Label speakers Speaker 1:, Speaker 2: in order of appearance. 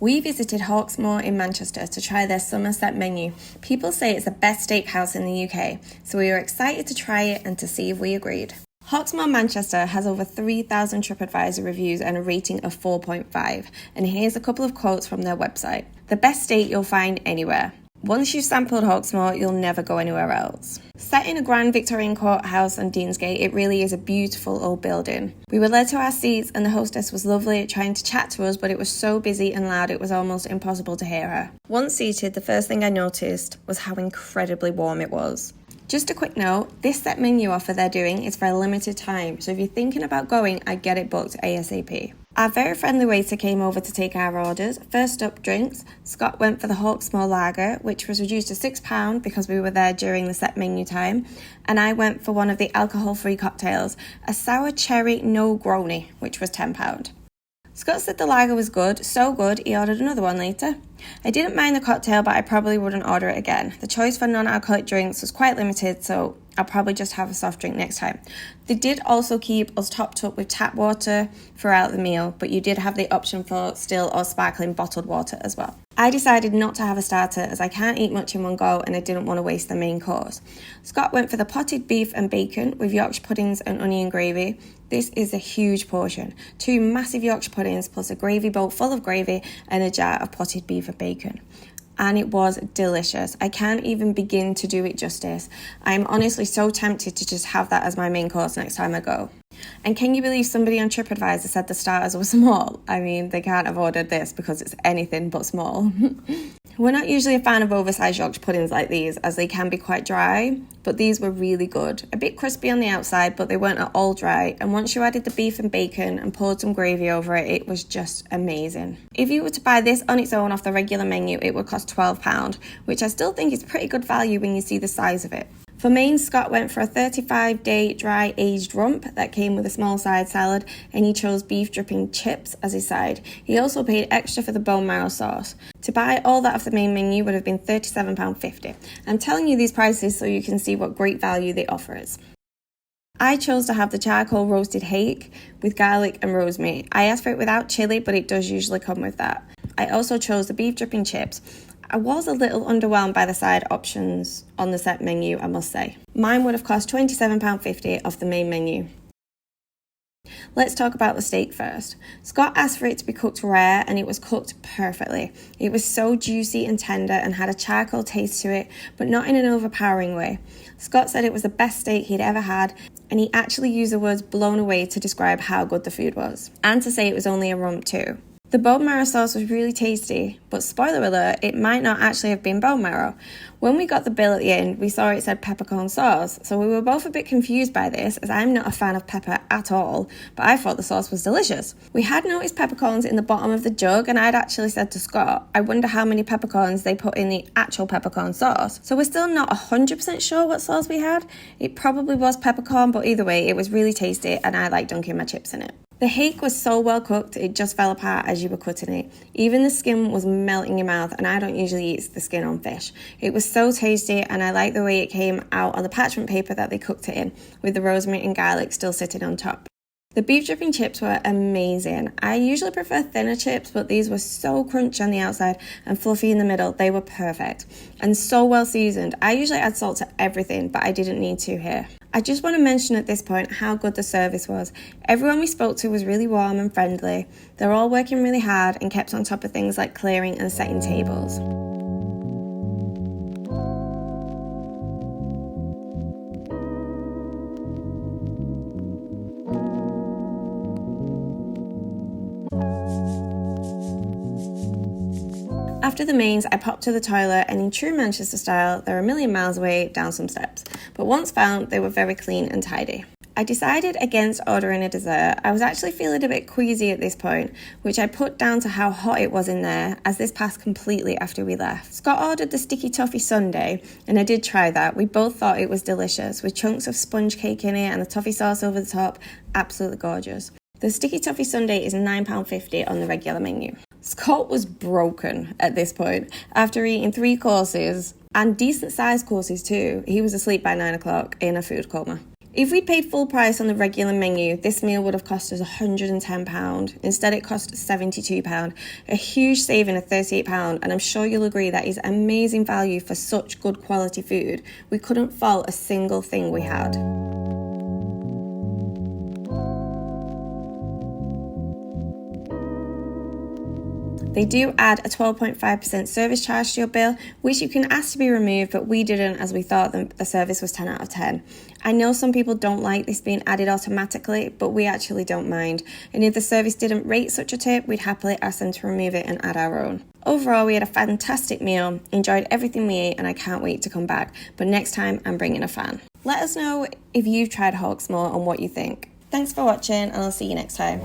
Speaker 1: We visited Hawksmoor in Manchester to try their summer set menu. People say it's the best steakhouse in the UK, so we were excited to try it and to see if we agreed. Hawksmoor Manchester has over 3,000 TripAdvisor reviews and a rating of 4.5, and here's a couple of quotes from their website. The best steak you'll find anywhere. Once you've sampled Hawksmoor, you'll never go anywhere else. Set in a grand Victorian courthouse on Deansgate, it really is a beautiful old building. We were led to our seats and the hostess was lovely, trying to chat to us, but it was so busy and loud it was almost impossible to hear her. Once seated, the first thing I noticed was how incredibly warm it was. Just a quick note, this set menu offer they're doing is for a limited time, so if you're thinking about going, I'd get it booked ASAP. Our very friendly waiter came over to take our orders. First up, drinks. Scott went for the Hawksmoor lager, which was reduced to £6 because we were there during the set menu time. And I went for one of the alcohol-free cocktails, a sour cherry no-grony, which was £10. Scott said the lager was good, so good he ordered another one later. I didn't mind the cocktail, but I probably wouldn't order it again. The choice for non-alcoholic drinks was quite limited, so I'll probably just have a soft drink next time. They did also keep us topped up with tap water throughout the meal, but you did have the option for still or sparkling bottled water as well. I decided not to have a starter as I can't eat much in one go and I didn't want to waste the main course. Scott went for the potted beef and bacon with Yorkshire puddings and onion gravy. This is a huge portion. 2 massive Yorkshire puddings plus a gravy bowl full of gravy and a jar of potted beef and bacon. And it was delicious. I can't even begin to do it justice. I'm honestly so tempted to just have that as my main course next time I go. And can you believe somebody on TripAdvisor said the starters were small? I mean, they can't have ordered this because it's anything but small. We're not usually a fan of oversized Yorkshire puddings like these as they can be quite dry, but these were really good. A bit crispy on the outside, but they weren't at all dry. And once you added the beef and bacon and poured some gravy over it, it was just amazing. If you were to buy this on its own off the regular menu, it would cost £12, which I still think is pretty good value when you see the size of it. For mains, Scott went for a 35-day dry aged rump that came with a small side salad, and he chose beef dripping chips as his side. He also paid extra for the bone marrow sauce. To buy all that off the main menu would have been £37.50. I'm telling you these prices so you can see what great value they offer us. I chose to have the charcoal roasted hake with garlic and rosemary. I asked for it without chilli, but it does usually come with that. I also chose the beef dripping chips. I was a little underwhelmed by the side options on the set menu, I must say. Mine would have cost £27.50 off the main menu. Let's talk about the steak first. Scott asked for it to be cooked rare and it was cooked perfectly. It was so juicy and tender and had a charcoal taste to it, but not in an overpowering way. Scott said it was the best steak he'd ever had, and he actually used the words blown away to describe how good the food was, and to say it was only a rump too. The bone marrow sauce was really tasty, but spoiler alert, it might not actually have been bone marrow. When we got the bill at the end, we saw it said peppercorn sauce, so we were both a bit confused by this as I'm not a fan of pepper at all, but I thought the sauce was delicious. We had noticed peppercorns in the bottom of the jug and I'd actually said to Scott, I wonder how many peppercorns they put in the actual peppercorn sauce. So we're still not 100% sure what sauce we had. It probably was peppercorn, but either way, it was really tasty and I like dunking my chips in it. The hake was so well cooked, it just fell apart as you were cutting it. Even the skin was melting in your mouth, and I don't usually eat the skin on fish. It was so tasty, and I like the way it came out on the parchment paper that they cooked it in, with the rosemary and garlic still sitting on top. The beef dripping chips were amazing. I usually prefer thinner chips, but these were so crunchy on the outside and fluffy in the middle. They were perfect and so well seasoned. I usually add salt to everything, but I didn't need to here. I just want to mention at this point how good the service was. Everyone we spoke to was really warm and friendly. They're all working really hard and kept on top of things like clearing and setting tables. After the mains, I popped to the toilet and in true Manchester style, they're a million miles away down some steps. But once found, they were very clean and tidy. I decided against ordering a dessert. I was actually feeling a bit queasy at this point, which I put down to how hot it was in there, as this passed completely after we left. Scott ordered the sticky toffee sundae, and I did try that. We both thought it was delicious, with chunks of sponge cake in it and the toffee sauce over the top. Absolutely gorgeous. The sticky toffee sundae is £9.50 on the regular menu. Scott was broken at this point. After eating 3 courses, and decent sized courses too, he was asleep by 9 o'clock in a food coma. If we'd paid full price on the regular menu, this meal would have cost us £110. Instead, it cost £72, a huge saving of £38, and I'm sure you'll agree that is amazing value for such good quality food. We couldn't fault a single thing we had. They do add a 12.5% service charge to your bill, which you can ask to be removed, but we didn't as we thought the service was 10 out of 10. I know some people don't like this being added automatically, but we actually don't mind. And if the service didn't rate such a tip, we'd happily ask them to remove it and add our own. Overall, we had a fantastic meal, enjoyed everything we ate, and I can't wait to come back. But next time, I'm bringing a fan. Let us know if you've tried Hawksmoor and what you think. Thanks for watching, and I'll see you next time.